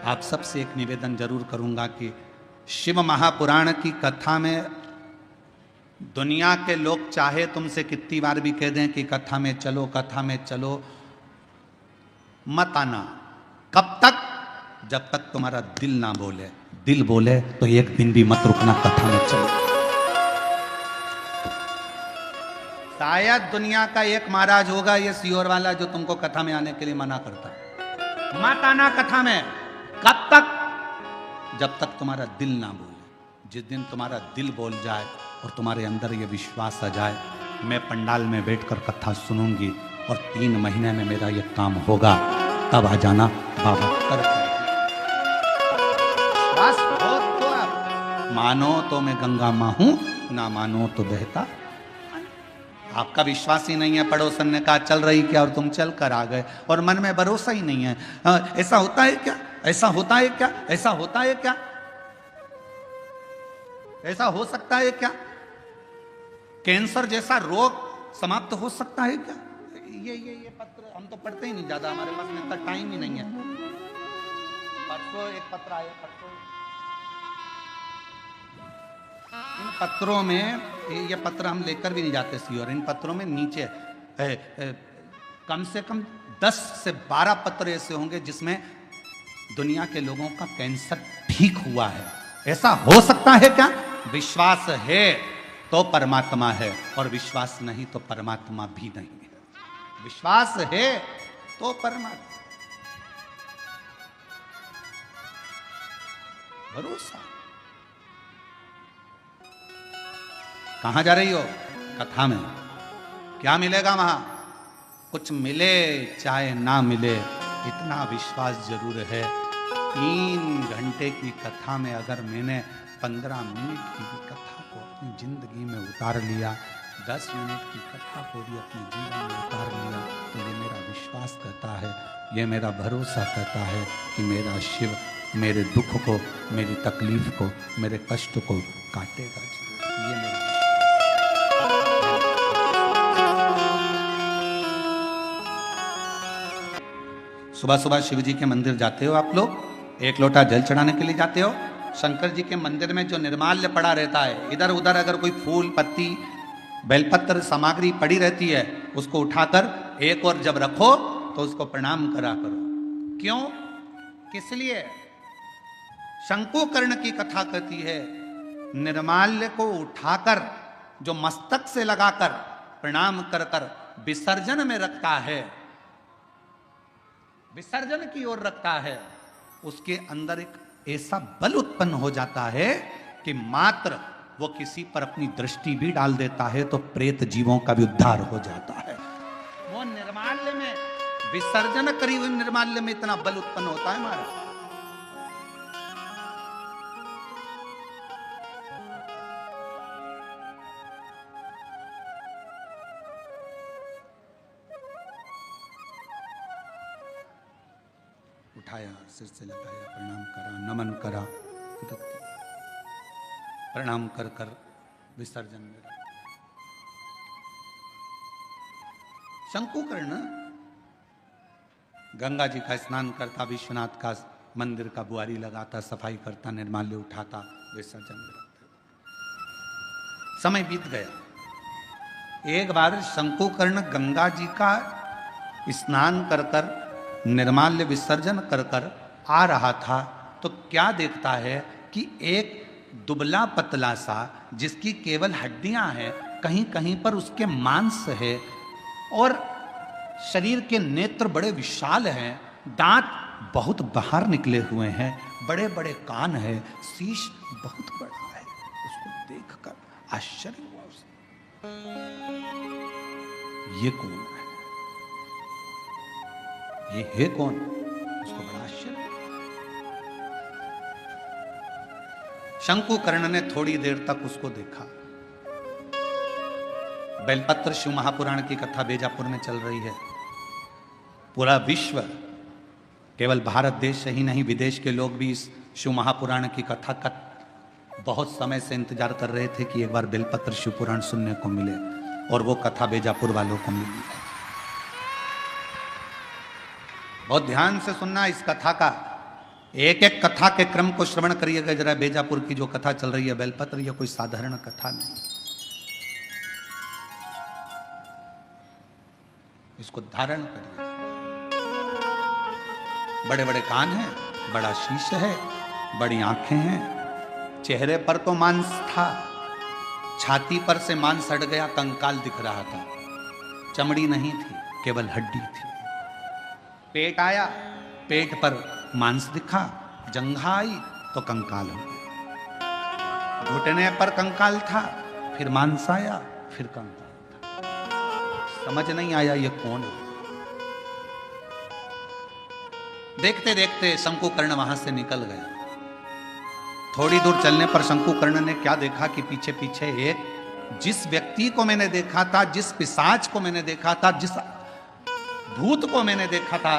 आप सबसे एक निवेदन जरूर करूंगा कि शिव महापुराण की कथा में दुनिया के लोग चाहे तुमसे कितनी बार भी कह दें कि कथा में चलो, मत आना। कब तक? जब तक तुम्हारा दिल ना बोले। दिल बोले तो एक दिन भी मत रुकना, कथा में चलो। शायद दुनिया का एक महाराज होगा ये सीहोर वाला जो तुमको कथा में आने के लिए मना करता। मत आना कथा में। कब तक? जब तक तुम्हारा दिल ना बोले। जिस दिन तुम्हारा दिल बोल जाए और तुम्हारे अंदर ये विश्वास आ जाए, मैं पंडाल में बैठकर कथा सुनूंगी और 3 महीने में मेरा ये काम होगा, तब आ जाना बाबा कर। बस बहुत तो आप मानो तो मैं गंगा मां हूं, ना मानो तो बहता। आपका विश्वास ही नहीं है। पड़ोसन ने कहा चल रही क्या और तुम चल कर आ गए और मन में भरोसा ही नहीं है। ऐसा होता है क्या? ऐसा होता है क्या? ऐसा होता है क्या? ऐसा हो सकता है क्या? कैंसर जैसा रोग समाप्त हो सकता है क्या? ये पत्र हम तो पढ़ते ही नहीं ज्यादा, हमारे पास में इतना टाइम ही नहीं है। परसों एक पत्र आया, इन पत्रों में, ये पत्र हम लेकर भी नहीं जाते सी, और इन पत्रों में नीचे कम से कम 10 से 12 पत्र ऐसे होंगे जिसमें दुनिया के लोगों का कैंसर ठीक हुआ है। ऐसा हो सकता है क्या? विश्वास है तो परमात्मा है, और विश्वास नहीं तो परमात्मा भी नहीं है। विश्वास है तो परमात्मा, भरोसा। कहां जा रही हो? कथा में। क्या मिलेगा वहां? कुछ मिले चाहे ना मिले, इतना विश्वास जरूर है। 3 घंटे की कथा में अगर मैंने 15 मिनट की कथा को अपनी जिंदगी में उतार लिया, 10 मिनट की कथा को भी अपने जीवन में उतार लिया, तो ये मेरा विश्वास कहता है, ये मेरा भरोसा कहता है कि मेरा शिव मेरे दुख को, मेरी तकलीफ को, मेरे कष्ट को काटेगा। ये मेरा सुबह सुबह शिव जी के मंदिर जाते हो आप लोग, 1 लोटा जल चढ़ाने के लिए जाते हो। शंकर जी के मंदिर में जो निर्माल्य पड़ा रहता है, इधर उधर अगर कोई फूल पत्ती बेलपत्र सामग्री पड़ी रहती है, उसको उठाकर एक और जब रखो तो उसको प्रणाम करा करो। क्यों? किस लिए? शंकुकर्ण की कथा कहती है, निर्माल्य को उठाकर जो मस्तक से लगाकर प्रणाम कर कर विसर्जन में रखता है, विसर्जन की ओर रखता है, उसके अंदर एक ऐसा बल उत्पन्न हो जाता है कि मात्र वो किसी पर अपनी दृष्टि भी डाल देता है तो प्रेत जीवों का भी उद्धार हो जाता है। वो निर्माल्य में, विसर्जन करी हुई निर्माल्य में इतना बल उत्पन्न होता है हमारा। उठाया, सिर से लगाया, प्रणाम करा, नमन करा, प्रणाम कर कर विसर्जन में रखा। शंकुकर्ण गंगा जी का स्नान करता, विश्वनाथ का मंदिर का बुआरी लगाता, सफाई करता, निर्माल्य उठाता, विसर्जन में रखता। समय बीत गया। एक बार शंकुकर्ण गंगा जी का स्नान कर कर, निर्माल्य विसर्जन कर कर आ रहा था, तो क्या देखता है कि एक दुबला पतला सा, जिसकी केवल हड्डियां हैं, कहीं कहीं पर उसके मांस है, और शरीर के नेत्र बड़े विशाल हैं, दांत बहुत बाहर निकले हुए हैं, बड़े बड़े कान है, शीश बहुत बड़ा है। उसको देखकर आश्चर्य हुआ उसे। ये कौन है? ये है कौन? उसको बड़ा आश्चर्य। शंकुकर्ण ने थोड़ी देर तक उसको देखा। बेलपत्र शिव महापुराण की कथा बेजापुर में चल रही है। पूरा विश्व, केवल भारत देश से ही नहीं, विदेश के लोग भी इस शिव महापुराण की कथा का बहुत समय से इंतजार कर रहे थे कि एक बार बेलपत्र शिव पुराण सुनने को मिले, और वो कथा बेजापुर वालों को मिली। बहुत ध्यान से सुनना इस कथा का। एक एक कथा के क्रम को श्रवण करिएगा जरा। बेजापुर की जो कथा चल रही है बेलपत्र, यह कोई साधारण कथा नहीं, इसको धारण करिए। बड़े बड़े कान हैं, बड़ा शीश है, बड़ी आंखें हैं, चेहरे पर तो मांस था, छाती पर से मांस हट गया, कंकाल दिख रहा था, चमड़ी नहीं थी, केवल हड्डी थी। पेट आया, पेट पर मांस दिखा, जंघा आई तो कंकाल हो गया। घुटने पर कंकाल था, फिर मांस आया, फिर कंकाल था। समझ नहीं आया ये कौन है। देखते देखते शंकुकर्ण वहां से निकल गया। थोड़ी दूर चलने पर शंकुकर्ण ने क्या देखा कि पीछे पीछे एक, जिस व्यक्ति को मैंने देखा था, जिस पिशाच को मैंने देखा था, जिस भूत को मैंने देखा था,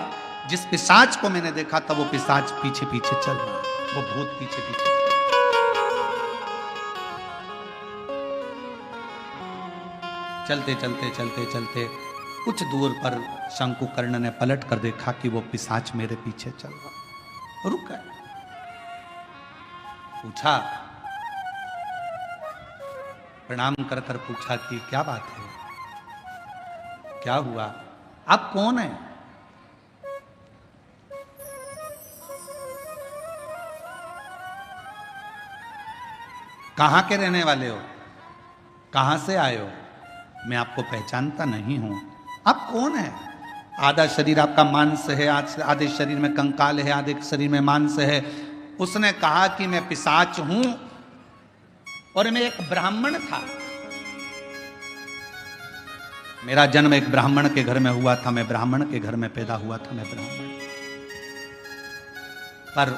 जिस पिशाच को मैंने देखा था, वो पिशाच पीछे पीछे चल रहा, वो भूत पीछे पीछे। चलते चलते चलते चलते कुछ दूर पर शंकुकर्ण ने पलट कर देखा कि वो पिशाच मेरे पीछे चल रहा। रुक गए, पूछा, प्रणाम कर कर पूछा कि क्या बात है, क्या हुआ, आप कौन है? कहां के रहने वाले हो, कहां से आए हो? मैं आपको पहचानता नहीं हूं, आप कौन है? आधा शरीर आपका मांस है, आधे शरीर में कंकाल है, आधे शरीर में मांस है। उसने कहा कि मैं पिशाच हूं और मैं एक ब्राह्मण था, मेरा जन्म एक ब्राह्मण के घर में हुआ था, मैं ब्राह्मण के घर में पैदा हुआ था, मैं ब्राह्मण। पर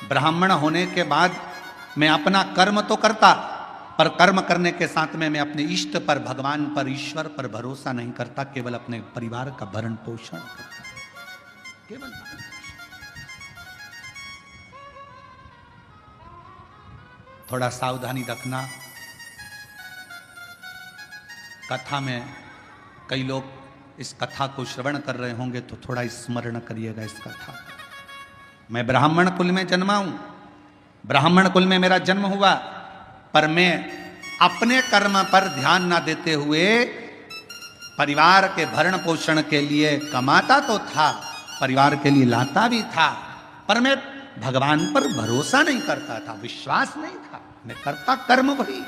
ब्राह्मण होने के बाद मैं अपना कर्म तो करता, पर कर्म करने के साथ में मैं अपने इष्ट पर, भगवान पर, ईश्वर पर भरोसा नहीं करता, केवल अपने परिवार का भरण पोषण करता, केवल। थोड़ा सावधानी रखना, कथा में कई लोग इस कथा को श्रवण कर रहे होंगे तो थोड़ा स्मरण करिएगा इस कथा। मैं ब्राह्मण कुल में जन्मा हूं, ब्राह्मण कुल में मेरा जन्म हुआ, पर मैं अपने कर्म पर ध्यान ना देते हुए परिवार के भरण पोषण के लिए कमाता तो था, परिवार के लिए लाता भी था, पर मैं भगवान पर भरोसा नहीं करता था, विश्वास नहीं था, मैं करता कर्म वही।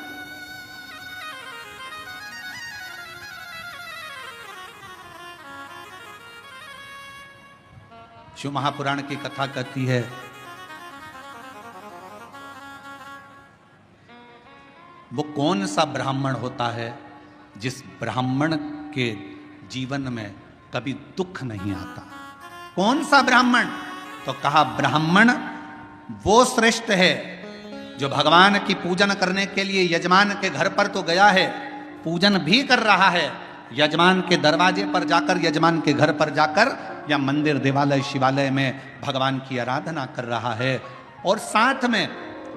शिव महापुराण की कथा कहती है, वो कौन सा ब्राह्मण होता है जिस ब्राह्मण के जीवन में कभी दुख नहीं आता? कौन सा ब्राह्मण? तो कहा ब्राह्मण वो श्रेष्ठ है जो भगवान की पूजन करने के लिए यजमान के घर पर तो गया है, पूजन भी कर रहा है, यजमान के दरवाजे पर जाकर, यजमान के घर पर जाकर या मंदिर, देवालय, शिवालय में भगवान की आराधना कर रहा है, और साथ में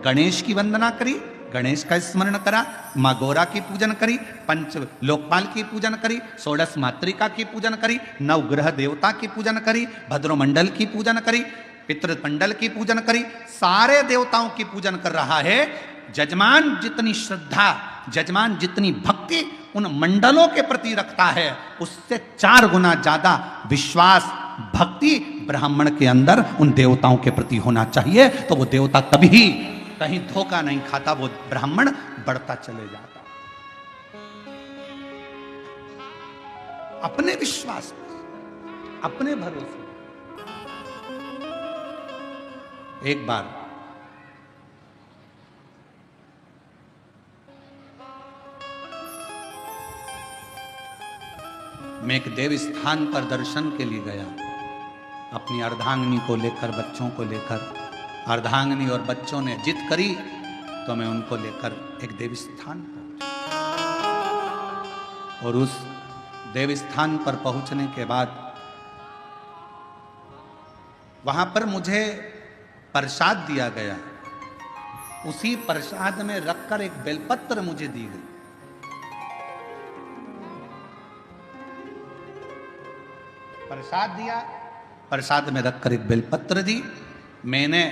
गणेश की वंदना करी, गणेश का स्मरण करा, माँ गौरा की पूजन करी, पंच लोकपाल की पूजन करी, षोडश मातृका की पूजन करी, नवग्रह देवता की पूजन करी, भद्रमंडल की पूजन करी, पितृमंडल की पूजन करी, सारे देवताओं की पूजन कर रहा है। जजमान जितनी श्रद्धा, जजमान जितनी भक्ति उन मंडलों के प्रति रखता है, उससे 4 गुना ज्यादा विश्वास, भक्ति ब्राह्मण के अंदर उन देवताओं के प्रति होना चाहिए। तो वो देवता कभी कहीं धोखा नहीं खाता, वो ब्राह्मण बढ़ता चले जाता। अपने विश्वास, अपने भरोसे। एक बार मैं एक देव स्थान पर दर्शन के लिए गया, अपनी अर्धांगिनी को लेकर, बच्चों को लेकर। अर्धांगिनी और बच्चों ने जिद करी तो मैं उनको लेकर एक देव स्थान पहुंचा, और उस देव स्थान पर पहुंचने के बाद वहां पर मुझे प्रसाद दिया गया। उसी प्रसाद में रखकर एक बेलपत्र मुझे दी गई। प्रसाद दिया, प्रसाद में रखकर एक बेलपत्र दी। मैंने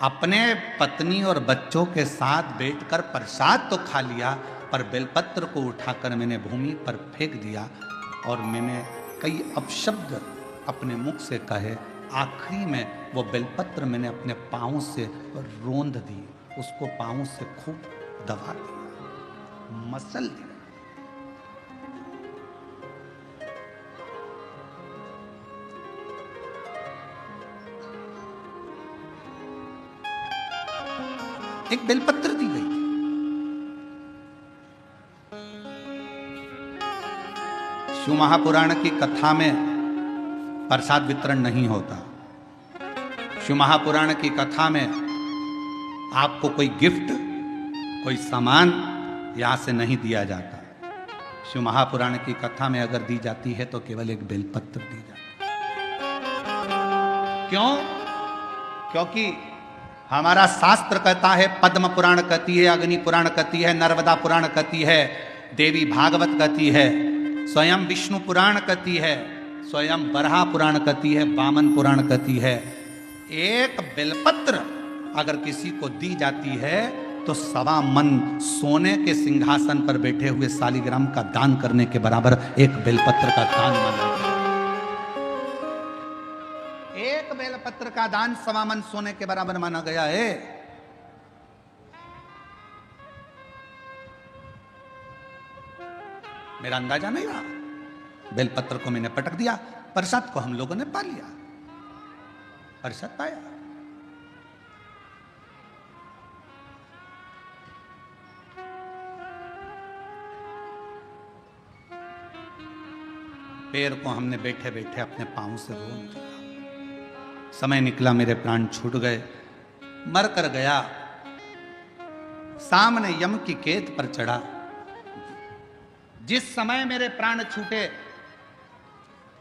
अपने पत्नी और बच्चों के साथ बैठकर प्रसाद तो खा लिया, पर बेलपत्र को उठाकर मैंने भूमि पर फेंक दिया और मैंने कई अपशब्द अपने मुख से कहे। आखिरी में वो बेलपत्र मैंने अपने पाँव से रोंद दी, उसको पाँव से खूब दबा दिया, मसल दिया। एक बेलपत्र दी गई। शिव महापुराण की कथा में प्रसाद वितरण नहीं होता। शिव महापुराण की कथा में आपको कोई गिफ्ट, कोई सामान यहां से नहीं दिया जाता। शिव महापुराण की कथा में अगर दी जाती है तो केवल एक बेलपत्र दी जाती है। क्यों? क्योंकि हमारा शास्त्र कहता है, पद्म पुराण कहती है, अग्नि पुराण कहती है, नर्मदा पुराण कहती है, देवी भागवत कहती है, स्वयं विष्णु पुराण कहती है, स्वयं बरहा पुराण कहती है, वामन पुराण कहती है। एक बेलपत्र अगर किसी को दी जाती है तो 1.25 मन सोने के सिंहासन पर बैठे हुए शालिग्राम का दान करने के बराबर एक बेलपत्र का दान माना गया। एक बेलपत्र का दान 1.25 मन सोने के बराबर माना गया है। मेरा अंदाजा नहीं रहा। बेलपत्र को मैंने पटक दिया, प्रसाद को हम लोगों ने पा लिया, प्रसाद पाया। पैर को हमने बैठे बैठे अपने पांव से रोन दिया। समय निकला, मेरे प्राण छूट गए, मर कर गया। सामने यम की कैद पर चढ़ा। जिस समय मेरे प्राण छूटे,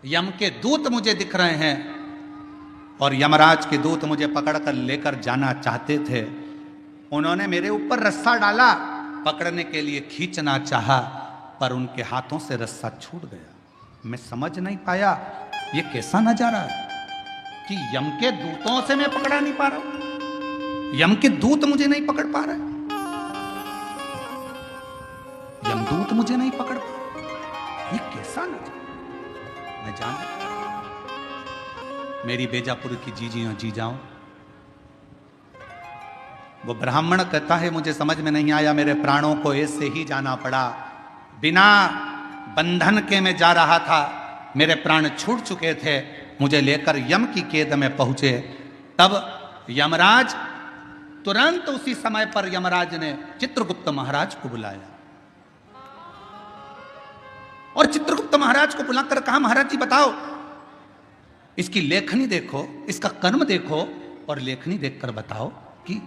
यम के दूत मुझे दिख रहे हैं और यमराज के दूत मुझे पकड़कर लेकर जाना चाहते थे। उन्होंने मेरे ऊपर रस्सा डाला, पकड़ने के लिए खींचना चाहा, पर उनके हाथों से रस्सा छूट गया। मैं समझ नहीं पाया ये कैसा नजारा है कि यम के दूतों से मैं पकड़ा नहीं पा रहा हूं, यम के दूत मुझे नहीं पकड़ पा रहे, यमदूत मुझे नहीं पकड़ पा रहे। ये कैसा नजारा? मैं जान, मेरी बेजापुर की जीजी और जीजाओं, वो ब्राह्मण कहता है मुझे समझ में नहीं आया, मेरे प्राणों को ऐसे ही जाना पड़ा, बिना बंधन के मैं जा रहा था, मेरे प्राण छूट चुके थे, मुझे लेकर यम की कैद में पहुंचे। तब यमराज, तुरंत उसी समय पर यमराज ने चित्रगुप्त महाराज को बुलाया और चित्रगुप्त महाराज को बुलाकर कहा, महाराज जी बताओ, इसकी लेखनी देखो, इसका कर्म देखो और लेखनी देखकर बताओ कि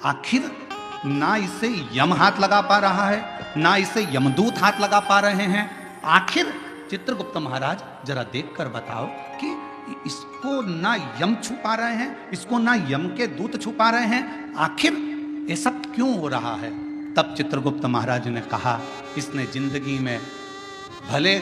आखिर ना इसे यम हाथ लगा पा रहा है, ना इसे यमदूत हाथ लगा पा रहे हैं। आखिर चित्रगुप्त महाराज जरा देखकर बताओ कि इसको ना यम छुपा रहे हैं, इसको ना यम के दूत छुपा रहे हैं, आखिर ऐसा क्यों हो रहा है? तब चित्रगुप्त महाराज ने कहा, इसने जिंदगी में भले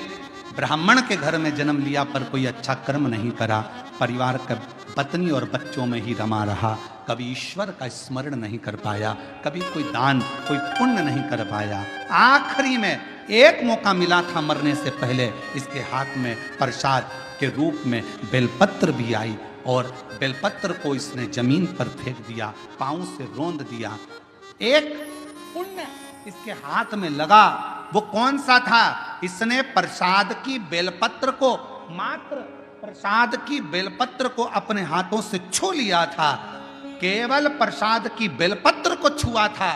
ब्राह्मण के घर में जन्म लिया पर कोई अच्छा कर्म नहीं करा, परिवार का पत्नी और बच्चों में ही रमा रहा, कभी ईश्वर का स्मरण नहीं कर पाया, कभी कोई दान, कोई पुण्य नहीं कर पाया। आखिरी में एक मौका मिला था मरने से पहले, इसके हाथ में प्रसाद के रूप में बेलपत्र भी आई और बेलपत्र को इसने जमीन पर फेंक दिया, पांव से रोंद दिया। एक पुण्य इसके हाथ में लगा, वो कौन सा था? इसने प्रसाद की बेलपत्र को, मात्र प्रसाद की बेलपत्र को अपने हाथों से छू लिया था, केवल प्रसाद की बेलपत्र को छुआ था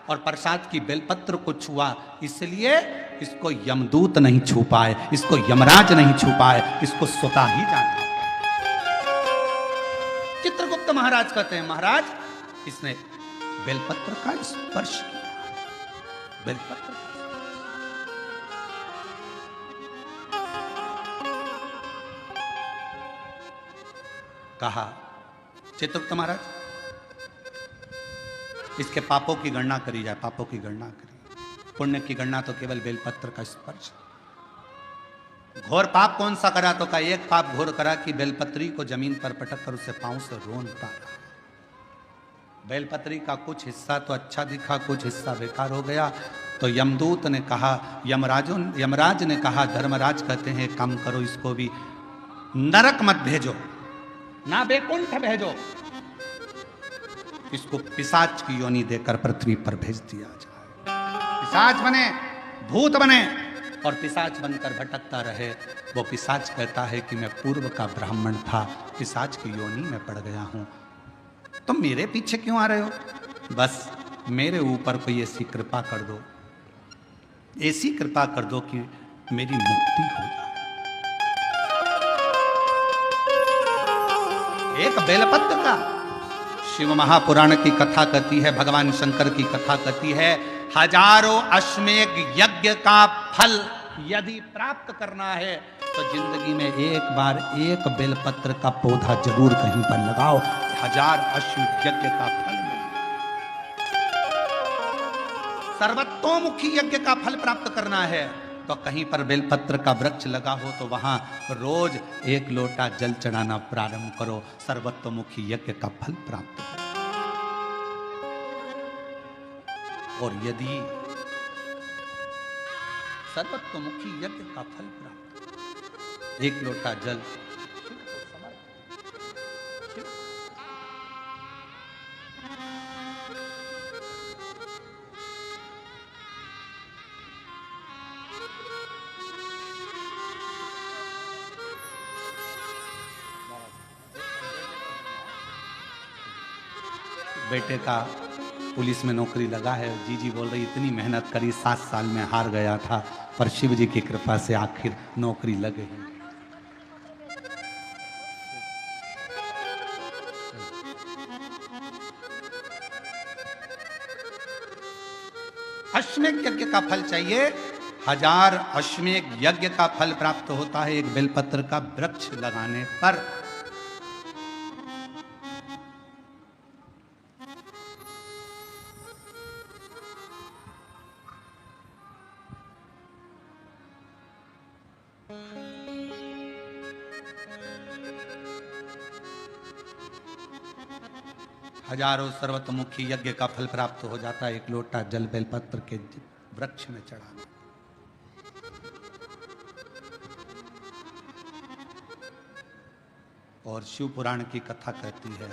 और प्रसाद की बेलपत्र को छुआ, इसलिए इसको यमदूत नहीं छू पाए, इसको यमराज नहीं छू पाए, इसको स्वतः ही जाना। चित्रगुप्त महाराज कहते हैं, महाराज इसने बेलपत्र का स्पर्श किया, बेलपत्र कहा, चित्रगुप्त महाराज इसके पापों की गणना करी जाए, पापों की गणना करी, पुण्य की गणना तो केवल बेलपत्र का स्पर्श। घोर पाप कौन सा करा? तो का एक पाप घोर करा कि बेलपत्री को जमीन पर पटक कर उसे पांव से रोनता रहा। बेलपत्री का कुछ हिस्सा तो अच्छा दिखा, कुछ हिस्सा बेकार हो गया। तो यमदूत ने कहा, यमराज ने कहा, धर्मराज कहते हैं काम करो, इसको भी नरक मत भेजो, ना बैकुंठ भेजो, इसको पिशाच की योनि देकर पृथ्वी पर भेज दिया जाए। पिशाच बने, भूत बने और पिशाच बनकर भटकता रहे। वो पिशाच कहता है कि मैं पूर्व का ब्राह्मण था, पिशाच की योनि में पड़ गया हूं, तुम मेरे पीछे क्यों आ रहे हो? बस मेरे ऊपर कोई ऐसी कृपा कर दो, ऐसी कृपा कर दो कि मेरी मुक्ति हो जाए। एक बेलपत्र का शिव महापुराण की कथा कहती है, भगवान शंकर की कथा कहती है, हजारों अश्वमेध यज्ञ का फल यदि प्राप्त करना है तो जिंदगी में एक बार एक बेलपत्र का पौधा जरूर कहीं पर लगाओ, 1000 अश्वमेध यज्ञ का फल मिलेगा। सर्वतोमुखी यज्ञ का फल प्राप्त करना है तो कहीं पर बेलपत्र का वृक्ष लगा हो तो वहां रोज 1 लोटा जल चढ़ाना प्रारंभ करो, सर्वतोमुखी यज्ञ का फल प्राप्त हो। और यदि सर्वतोमुखी यज्ञ का फल प्राप्त, 1 लोटा जल बेटे का पुलिस में नौकरी लगा है। जीजी बोल रही इतनी मेहनत करी, 7 साल में हार गया था, पर शिव जी की कृपा से आखिर नौकरी लग गई। अश्वमेध यज्ञ का फल चाहिए, 1000 अश्वमेध यज्ञ का फल प्राप्त होता है एक बेलपत्र का वृक्ष लगाने पर। हजारों सर्वतोमुखी यज्ञ का फल प्राप्त हो जाता है, 1 लोटा जल बेलपत्र के वृक्ष में चढ़ाना। और शिव पुराण की कथा कहती है,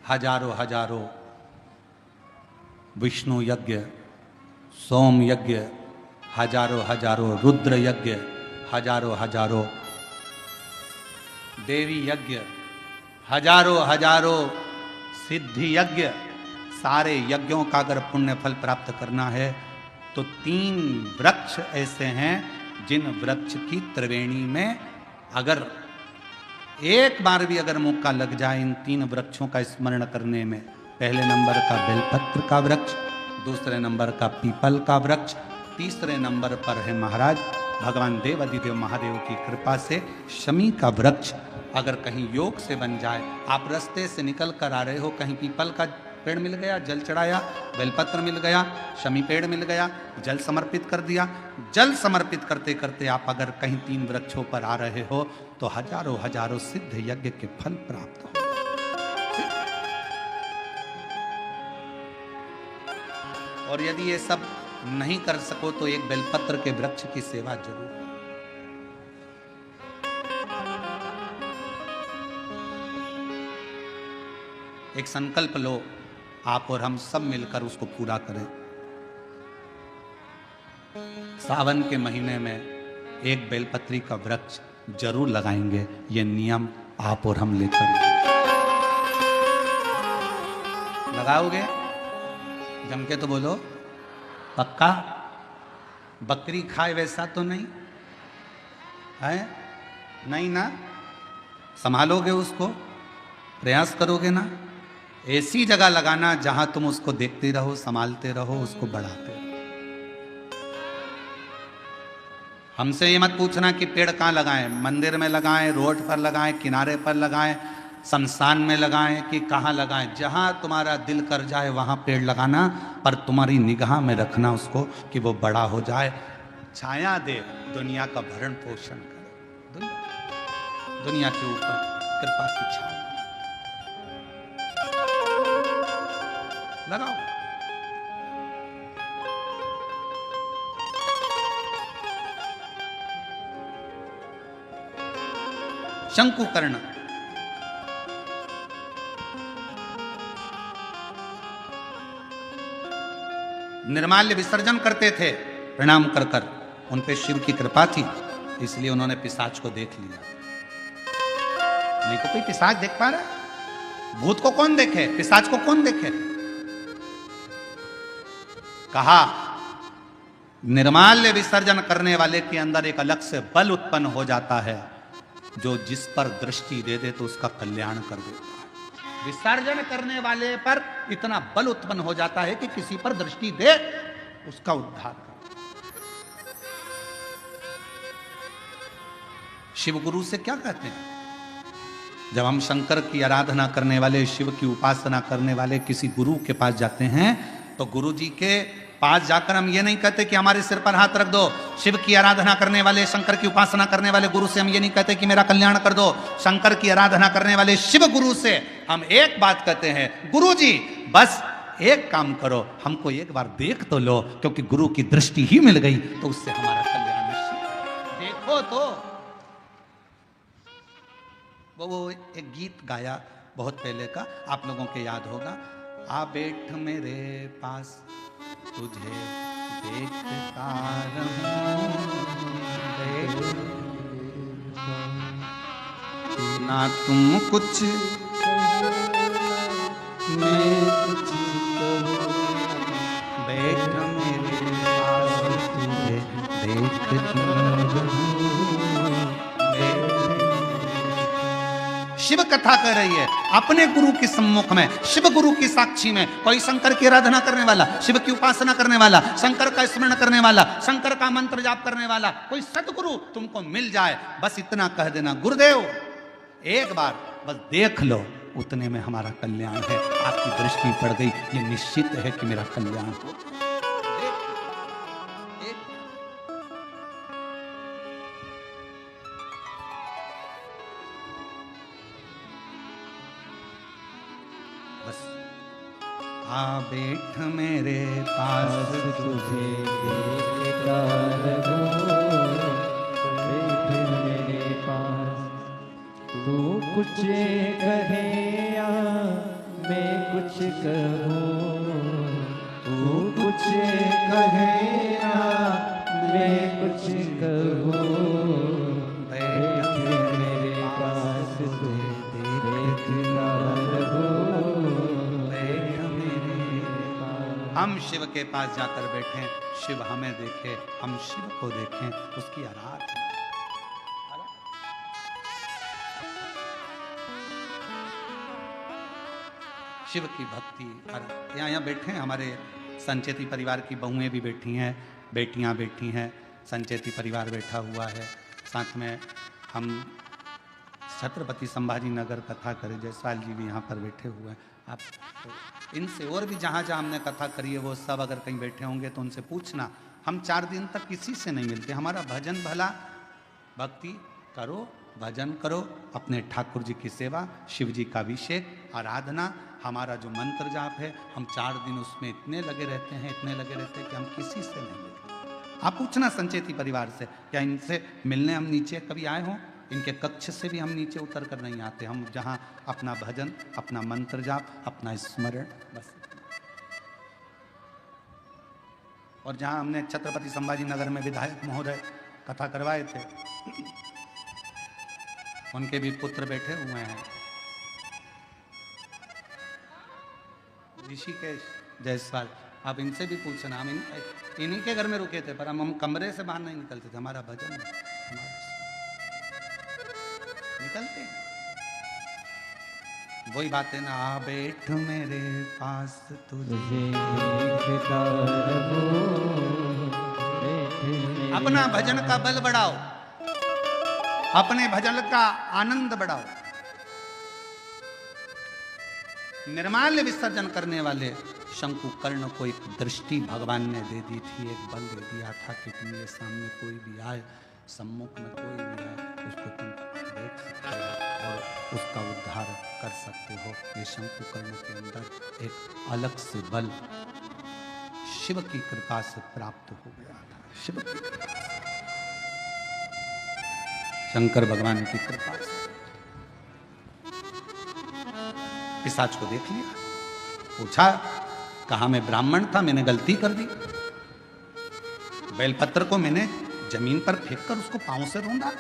हजारों हजारों विष्णु यज्ञ, सोम यज्ञ, हजारों हजारों रुद्र यज्ञ, हजारों हजारों देवी यज्ञ, हजारों हजारों सिद्धि यज्ञ, सारे यज्ञों का अगर पुण्य फल प्राप्त करना है तो 3 वृक्ष ऐसे हैं जिन वृक्ष की त्रिवेणी में अगर एक बार भी अगर मौका लग जाए इन 3 वृक्षों का स्मरण करने में, पहले नंबर का बेलपत्र का वृक्ष, दूसरे नंबर का पीपल का वृक्ष, तीसरे नंबर पर है महाराज भगवान देवाधिदेव महादेव की कृपा से शमी का वृक्ष। अगर कहीं योग से बन जाए, आप रास्ते से निकल कर आ रहे हो, कहीं पीपल का पेड़ मिल गया, जल चढ़ाया, बेलपत्र मिल गया, शमी पेड़ मिल गया, जल समर्पित कर दिया, जल समर्पित करते करते आप अगर कहीं 3 वृक्षों पर आ रहे हो तो हजारों हजारों सिद्ध यज्ञ के फल प्राप्त हो। और यदि ये सब नहीं कर सको तो एक बेलपत्र के वृक्ष की सेवा जरूर। एक संकल्प लो, आप और हम सब मिलकर उसको पूरा करें। सावन के महीने में एक बेलपत्री का वृक्ष जरूर लगाएंगे, ये नियम आप और हम लेकर। लगाओगे? जम के तो बोलो, पक्का? बकरी खाए वैसा तो नहीं है? नहीं ना? संभालोगे उसको, प्रयास करोगे ना? ऐसी जगह लगाना जहां तुम उसको देखते रहो, संभालते रहो, उसको बढ़ाते रहो। हमसे ये मत पूछना कि पेड़ कहाँ लगाएं, मंदिर में लगाएं, रोड पर लगाएं, किनारे पर लगाएं, शमशान में लगाएं कि कहाँ लगाएं। जहां तुम्हारा दिल कर जाए वहां पेड़ लगाना, पर तुम्हारी निगाह में रखना उसको कि वो बड़ा हो जाए। छाया दे, दुनिया का भरण पोषण करे। दुनिया के ऊपर कृपा की छाया लगाओ। शंकुकर्ण निर्माल्य विसर्जन करते थे प्रणाम कर कर, उन पे शिव की कृपा थी, इसलिए उन्होंने पिशाच को देख लिया। नहीं तो कोई पिशाच देख पा रहा है? भूत को कौन देखे, पिशाच को कौन देखे? कहा निर्माल्य विसर्जन करने वाले के अंदर एक अलग से बल उत्पन्न हो जाता है, जो जिस पर दृष्टि दे दे तो उसका कल्याण कर देता है। विसर्जन करने वाले पर इतना बल उत्पन्न हो जाता है कि किसी पर दृष्टि दे उसका उद्धार कर। शिव गुरु से क्या कहते हैं? जब हम शंकर की आराधना करने वाले, शिव की उपासना करने वाले किसी गुरु के पास जाते हैं, तो गुरु जी के पास जाकर हम ये नहीं कहते कि हमारे सिर पर हाथ रख दो। शिव की आराधना करने वाले, शंकर की उपासना करने वाले गुरु से हम ये नहीं कहते कि मेरा कल्याण कर दो। शंकर की आराधना करने वाले शिव गुरु से हम एक बात कहते हैं, गुरु जी बस एक काम करो, हमको एक बार देख तो लो, क्योंकि गुरु की दृष्टि ही मिल गई तो उससे हमारा कल्याण निश्चित है। देखो तो वो एक गीत गाया बहुत पहले का, आप लोगों के याद होगा, आ बैठ मेरे पास तुझे देखता रहूं, ना तुम कुछ मैं कुछ कहूं, बैठ मेरे पास तुझे देखता रहूं। शिव कथा कर रही है अपने गुरु के सम्मुख में, शिव गुरु की साक्षी में। कोई शंकर की आराधना करने वाला, शिव की उपासना करने वाला, शंकर का स्मरण करने वाला, शंकर का मंत्र जाप करने वाला कोई सदगुरु तुमको मिल जाए, बस इतना कह देना, गुरुदेव एक बार बस देख लो, उतने में हमारा कल्याण है। आपकी दृष्टि पड़ गई, ये निश्चित है कि मेरा कल्याण हो। आ बैठ मेरे पास तुझे देखता रहूं, बैठ मेरे पास तू कुछ कहे या मैं कुछ कहूँ, तू कुछ कहे या मैं कुछ कहूँ, बैठ मेरे पास तुझे देखता रहूं। हम शिव के पास जाकर बैठे, शिव हमें देखे, हम शिव को देखें, उसकी आराधना। शिव की भक्ति। यहाँ बैठे हैं हमारे संचेती परिवार की बहुएं भी बैठी हैं, बेटियां बैठी हैं, संचेती परिवार बैठा हुआ है। साथ में हम छत्रपति संभाजी नगर कथा करे जयसवाल जी भी यहाँ पर बैठे हुए हैं। आप तो इनसे और भी जहाँ जहाँ हमने कथा करी है वो सब अगर कहीं बैठे होंगे तो उनसे पूछना। हम 4 दिन तक किसी से नहीं मिलते, हमारा भजन भला, भक्ति करो, भजन करो, अपने ठाकुर जी की सेवा, शिव जी का अभिषेक, आराधना, हमारा जो मंत्र जाप है, हम 4 दिन उसमें इतने लगे रहते हैं, इतने लगे रहते हैं कि हम किसी से नहीं मिलते। आप पूछना संचेती परिवार से, क्या इनसे मिलने हम नीचे कभी आए हों? इनके कक्ष से भी हम नीचे उतर कर नहीं आते। हम जहाँ अपना भजन, अपना मंत्र जाप, अपना स्मरण, बस। और जहाँ हमने छत्रपति संभाजी नगर में विधायक महोदय कथा करवाए थे, उनके भी पुत्र बैठे हुए हैं, ऋषिकेश जायसवाल। आप इनसे भी पूछना। हम इन्हीं के घर में रुके थे, पर हम कमरे से बाहर नहीं निकलते थे। हमारा भजन निकलते वही बात है ना, आ बैठ मेरे पास तुझे देखता रहूं, अपना भजन का बल बढ़ाओ, अपने भजन का आनंद बढ़ाओ। निर्माल्य विसर्जन करने वाले शंकुकर्ण को एक दृष्टि भगवान ने दे दी थी, एक बल दे दिया था कि तुम्हारे सामने कोई भी आए, सम्मुख में कोई भी आए, उसको तुम देख सकते हो और उसका उद्धार कर सकते हो। ये शंकुकर्ण के अंदर एक अलग से बल शिव की कृपा से प्राप्त हो गया था। शिव की कृपा से, शंकर भगवान की कृपा से पिशाच को देख लिया, पूछा, कहा मैं ब्राह्मण था, मैंने गलती कर दी, बेलपत्र को मैंने जमीन पर फेंककर उसको पांव से रोंदा,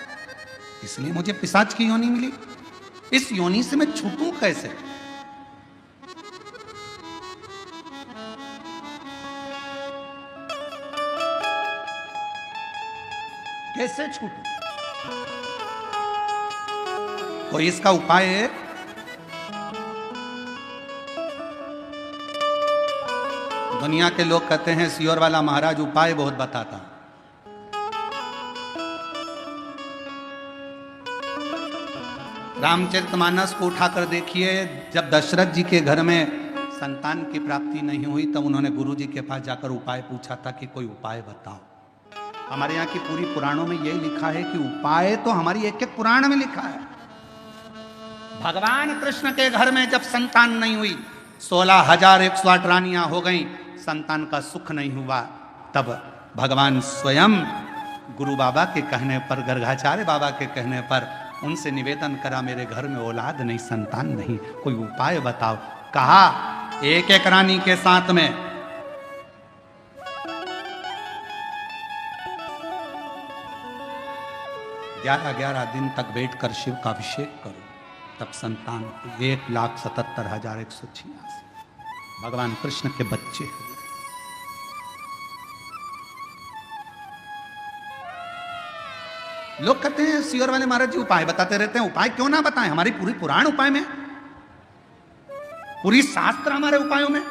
इसलिए मुझे पिशाच की योनि मिली। इस योनि से मैं छूटूं कैसे? कैसे छूटूं? कोई इसका उपाय है? दुनिया के लोग कहते हैं सियोर वाला महाराज उपाय बहुत बताता। रामचरितमानस को उठाकर देखिए, जब दशरथ जी के घर में संतान की प्राप्ति नहीं हुई तब उन्होंने गुरु जी के पास जाकर उपाय पूछा था कि कोई उपाय बताओ। हमारे यहाँ की पूरी पुराणों में यही लिखा है कि उपाय तो हमारी एक एक पुराण में लिखा है। भगवान कृष्ण के घर में जब संतान नहीं हुई, 16,108 रानियां हो गई, संतान का सुख नहीं हुआ, तब भगवान स्वयं गुरु बाबा के कहने पर, गर्गाचार्य बाबा के कहने पर उनसे निवेदन करा, मेरे घर में औलाद नहीं, संतान नहीं, कोई उपाय बताओ। कहा एक एक रानी के साथ में 11 दिन तक बैठकर शिव का अभिषेक करो, तब संतान 1,77,186 भगवान कृष्ण के बच्चे हुए। लोग कहते हैं सियोर वाले महाराज जी उपाय बताते रहते हैं, उपाय क्यों ना बताएं? हमारी पूरी पुराण उपाय में, पूरी शास्त्र हमारे उपायों में।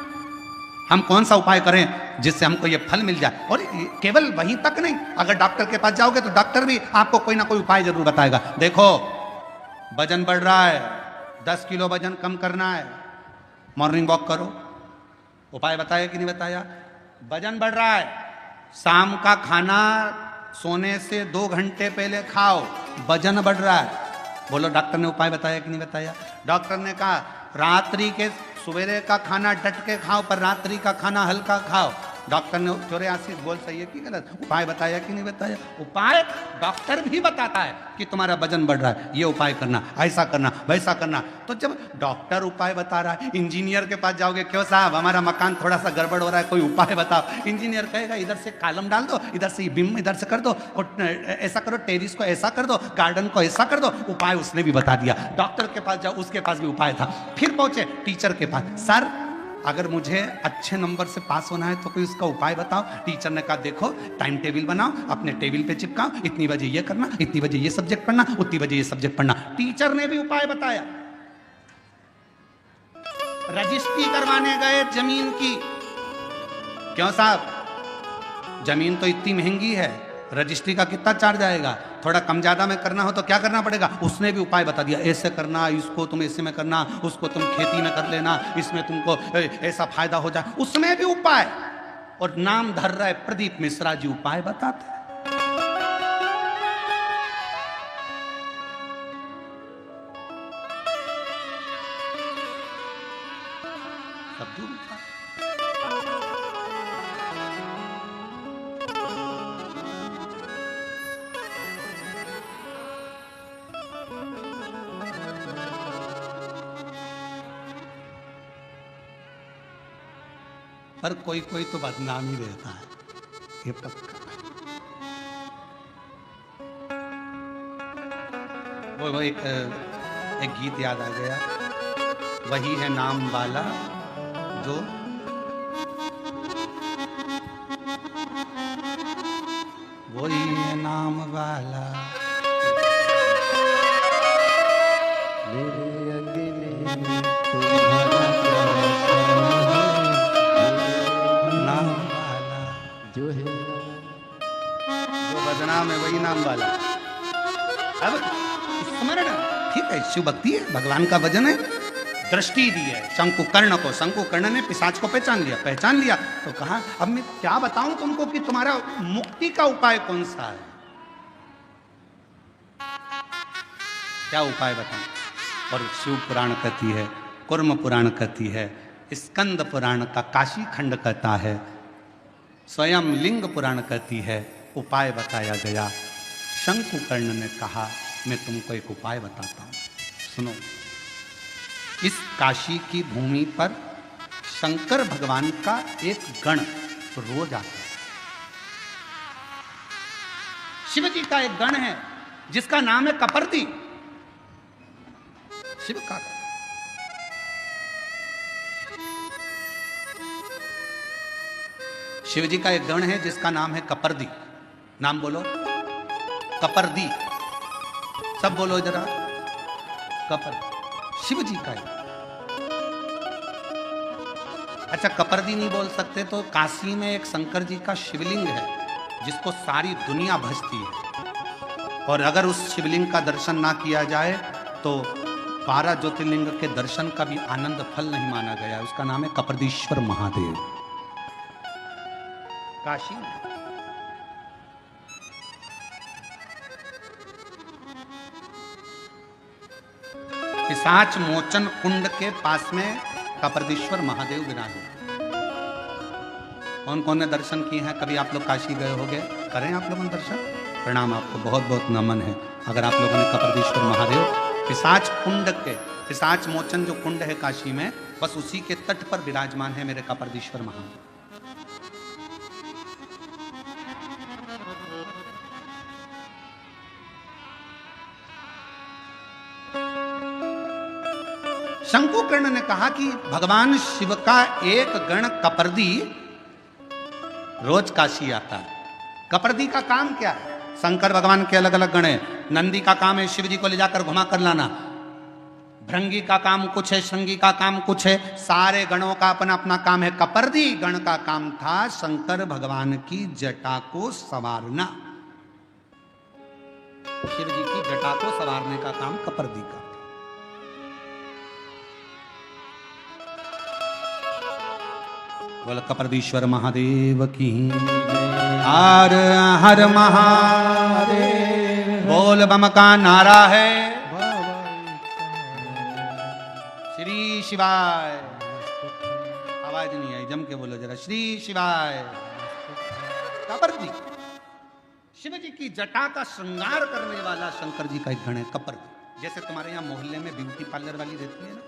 हम कौन सा उपाय करें जिससे हमको ये फल मिल जाए? और केवल वहीं तक नहीं, अगर डॉक्टर के पास जाओगे तो डॉक्टर भी आपको कोई ना कोई उपाय जरूर बताएगा। देखो वजन बढ़ रहा है, 10 किलो वजन कम करना है, मॉर्निंग वॉक करो। उपाय बताया कि नहीं बताया? वजन बढ़ रहा है, शाम का खाना सोने से 2 घंटे पहले खाओ, वजन बढ़ रहा है। बोलो डॉक्टर ने उपाय बताया कि नहीं बताया? डॉक्टर ने कहा रात्रि के सवेरे का खाना डट के खाओ, पर रात्रि का खाना हल्का खाओ। डॉक्टर ने 84 बोल सही है कि गलत? उपाय बताया कि नहीं बताया? उपाय डॉक्टर भी बताता है कि तुम्हारा वजन बढ़ रहा है, ये उपाय करना, ऐसा करना, वैसा करना। तो जब डॉक्टर उपाय बता रहा है, इंजीनियर के पास जाओगे, क्यों साहब हमारा मकान थोड़ा सा गड़बड़ हो रहा है, कोई उपाय बताओ। इंजीनियर कहेगा इधर से कॉलम डाल दो, इधर से बीम इधर से कर दो, और ऐसा करो, टेरिस को ऐसा कर दो, गार्डन को ऐसा कर दो। उपाय उसने भी बता दिया। डॉक्टर के पास जाओ, उसके पास भी उपाय था। फिर पहुंचे टीचर के पास, सर अगर मुझे अच्छे नंबर से पास होना है तो कोई उसका उपाय बताओ। टीचर ने कहा देखो टाइम टेबल बनाओ, अपने टेबल पे चिपकाओ, इतनी बजे ये करना, इतनी बजे ये सब्जेक्ट पढ़ना, उतनी बजे ये सब्जेक्ट पढ़ना। टीचर ने भी उपाय बताया। रजिस्ट्री करवाने गए जमीन की, क्यों साहब जमीन तो इतनी महंगी है, रजिस्ट्री का कितना चार्ज आएगा? थोड़ा कम ज्यादा में करना हो तो क्या करना पड़ेगा? उसने भी उपाय बता दिया, ऐसे करना, इसको तुम ऐसे में करना, उसको तुम खेती में कर लेना, इसमें तुमको ऐसा फायदा हो जाए। उसमें भी उपाय। और नाम धर रहा है प्रदीप मिश्रा जी, उपाय बताते हैं। सब दूर उपाय। पर कोई कोई तो बदनाम ही रहता है, ये पक्का। वो एक गीत याद आ गया, वही है नाम वाला जो वही है नाम वाला मेरे अंगने में तुम्हारा नाम वाला जो है, जो बदनाम है वही नाम वाला। अब स्मरण ठीक है, शिव भक्ति है, भगवान का भजन है, दृष्टि दी है शंकुकर्ण को। शंकुकर्ण ने पिशाच को पहचान लिया तो कहा अब मैं क्या बताऊं तुमको कि तुम्हारा मुक्ति का उपाय कौन सा है, क्या उपाय बताऊं। और शिव पुराण कहती है, कुर्म पुराण कहती है, स्कंद पुराण का काशी खंड कहता है, स्वयं लिंग पुराण कहती है, उपाय बताया गया। शंकुकर्ण ने कहा मैं तुमको एक उपाय बताता हूं, सुनो। इस काशी की भूमि पर शंकर भगवान का एक गण रोज आता है। शिव जी का एक गण है जिसका नाम है कपर्दी। शिव का शिव जी का एक गण है जिसका नाम है कपर्दी। नाम बोलो, कपर्दी। सब बोलो जरा, कपर। शिव जी का है। अच्छा, कपर्दी नहीं बोल सकते तो काशी में एक शंकर जी का शिवलिंग है जिसको सारी दुनिया भजती है, और अगर उस शिवलिंग का दर्शन ना किया जाए तो 12 ज्योतिर्लिंग के दर्शन का भी आनंद फल नहीं माना गया। उसका नाम है कपर्दीश्वर महादेव, काशी में। पिशाच मोचन कुंड के पास में कपर्दीश्वर महादेव विराजे। कौन कौन ने दर्शन किए हैं? कभी आप लोग काशी गए होंगे, करें आप लोगों ने दर्शन? प्रणाम, आपको बहुत बहुत नमन है अगर आप लोगों ने कपर्दीश्वर महादेव पिशाच कुंड के, पिशाच मोचन जो कुंड है काशी में, बस उसी के तट पर विराजमान है मेरे कपर्दीश्वर महादेव। शंकुकर्ण ने कहा कि भगवान शिव का एक गण कपर्दी रोज काशी आता है। कपर्दी का काम क्या है? शंकर भगवान के अलग अलग गण है। नंदी का काम है शिव जी को ले जाकर घुमा कर लाना, भृंगी का काम कुछ है, श्रृंगी का काम कुछ है, सारे गणों का अपना अपना काम है। कपर्दी गण का काम था शंकर भगवान की जटा को संवारना। शिव जी की जटा को संवारने का काम कपर्दी का। बोल कपर्दीश्वर महादेव की हर हर महादेव। बोल बम का नारा है श्री शिवाय। आवाज नहीं आई, जम के बोलो जरा, श्री शिवाय। कपर्दी शिव जी की जटा का श्रृंगार करने वाला शंकर जी का एक गण है कपर्दी। जैसे तुम्हारे यहाँ मोहल्ले में ब्यूटी पार्लर वाली रहती है ना,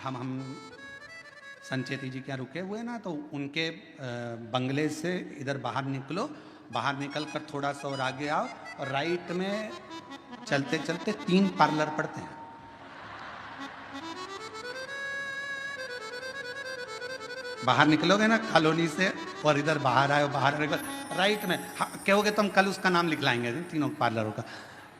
हम संचेती जी क्या रुके हुए ना, तो उनके बंगले से इधर बाहर निकलो, बाहर निकल कर थोड़ा सा और आगे आओ, और राइट में चलते चलते 3 पार्लर पड़ते हैं। बाहर निकलोगे ना कॉलोनी से और इधर बाहर आए, बाहर राइट में कहोगे तो हम कल उसका नाम लिख लाएंगे तीनों पार्लरों का।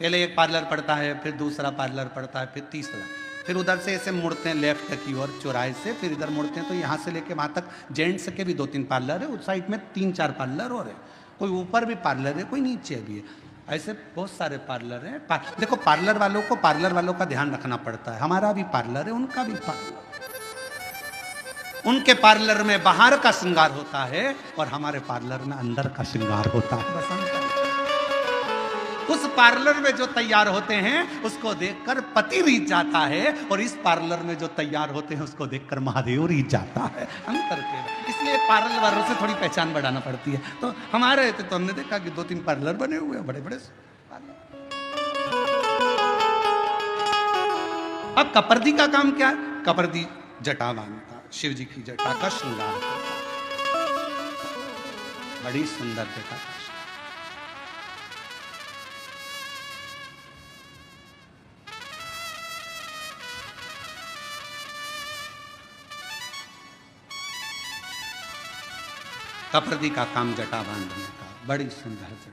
पहले एक पार्लर पड़ता है, फिर दूसरा पार्लर पड़ता है, फिर तीसरा, फिर उधर से ऐसे मुड़ते हैं लेफ्ट की ओर चौराहे से, फिर इधर मुड़ते हैं तो यहाँ से लेके वहाँ तक जेंट्स के भी 2-3 पार्लर है, उस साइड में 3-4 पार्लर और है, कोई ऊपर भी पार्लर है, कोई नीचे भी है, ऐसे बहुत सारे पार्लर हैं। देखो पार्लर वालों का ध्यान रखना पड़ता है। हमारा भी पार्लर है, उनका भी पार्लर। उनके पार्लर में बाहर का श्रृंगार होता है और हमारे पार्लर में अंदर का श्रृंगार होता है। बसंत उस पार्लर में जो तैयार होते हैं उसको देखकर पति रीझ जाता है, और इस पार्लर में जो तैयार होते हैं उसको देखकर महादेव रीझ जाता है। अंतर के इसलिए पार्लर वालों से थोड़ी पहचान बढ़ाना पड़ती है। तो हमारे तो हमने देखा कि 2-3 पार्लर बने हुए हैं, बड़े बड़े पार्लर। अब कपर्दी का काम क्या है? कपर्दी जटा बांधता, शिव जी की जटा का श्रृंगार, बड़ी सुंदर जटा। कपर्दी का काम जटा बांधने का, बड़ी सुंदर जटा।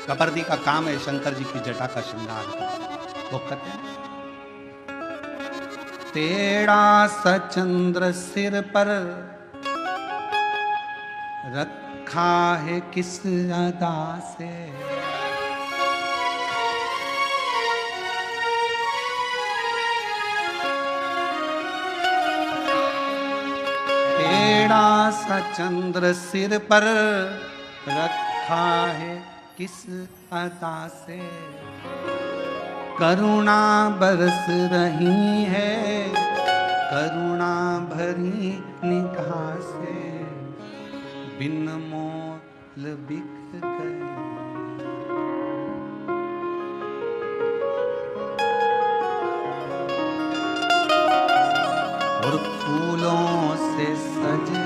कपर्दी का काम है शंकर जी की जटा का श्रृंगार। वो कहते हैं टेढ़ा सा चंद्र सिर पर रखा है किस अदा से। टेढ़ा सा चंद्र सिर पर रखा है किस अदा से। करुणा बरस रही है करुणा भरी निगाह से। बिन मोल बिक गए। और फूलों से सजे